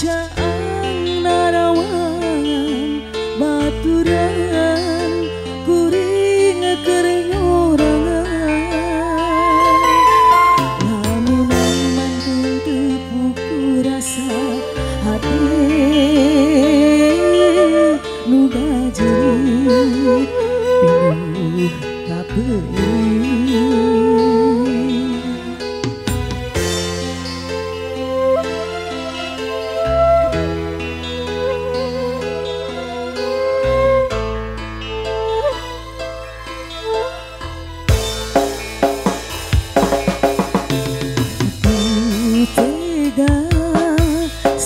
Jaang narawan baturan kuring kering orangan lamunan mantul tepuku rasa hati nu gajerit pinuh kapeuing.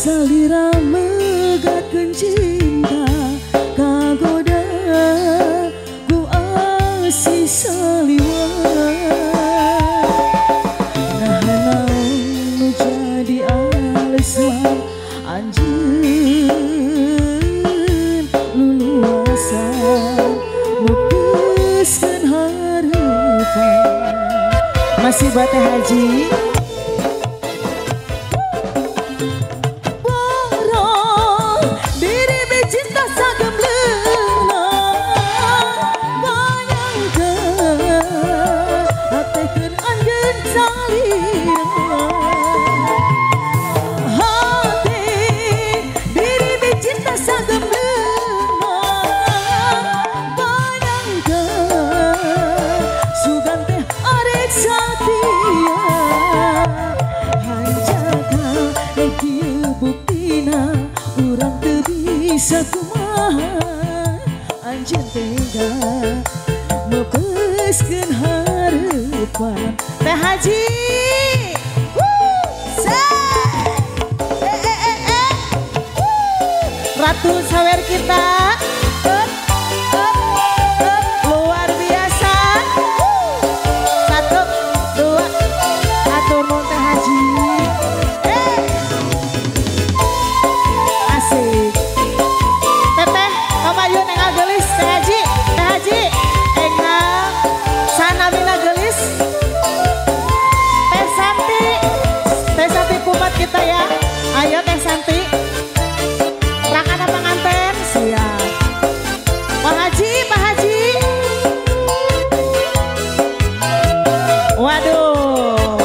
Salira megatkeun cinta kagoda ku asih saliwat nah naon nu jadi alesan anjeun luluasan mepeskeun hareupan masih bate haji. Bisa kumaha anjeun tega mepeskeun hareupan Teh Haji. Ratu sawer kita luar biasa. 1, 2 atur nuhun Teh Haji. Asik. Teteh pamayu nengal gelis Teh Haji. Teh Haji engal sanamina gelis. Teh Santi kumat kita ya. Ayo Teh Santi. Rakana penganten siap. Pak Haji. Waduh.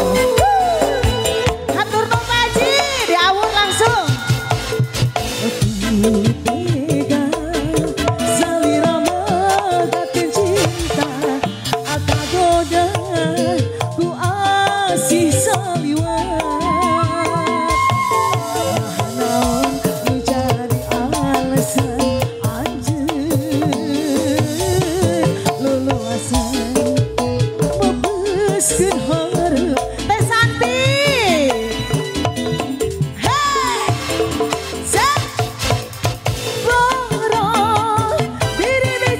Hatur nuhun Pak Haji, diawur langsung. Tega salira megatkeun cinta akagoda ku asih saliwat naon nu jadi alasan anjeun luluasan mepeskeun hareup Teh Santi.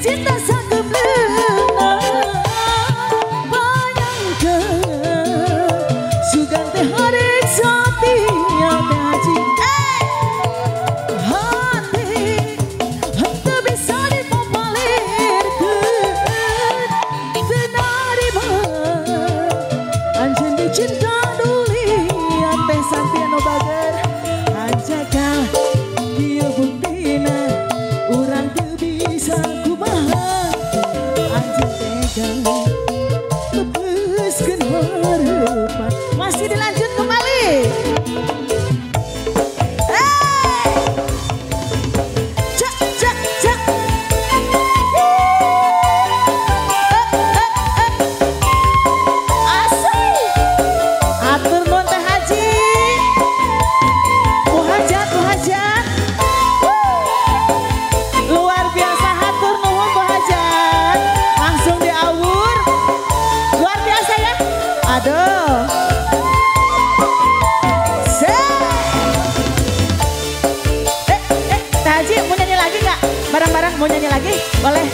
Cinta sagemleuna bayangkeun sugan teh hareup satia Teh Haji. Hati henteu bisa dipapalirkeun teu narima anjeun dicinta dulian Teh Santi anu bager anjakan ieu buktina urang teu bisa mepeskeun hareupan. Masih dilanjut kembali. Cak. Asik. Atur nuhun Teh Haji. Muhajat. Luar biasa hatur nuhun Muhajat. Langsung diawur. Luar biasa ya. Aduh. Teh Haji mau nyanyi lagi nggak? Bareng-bareng mau nyanyi lagi? Boleh.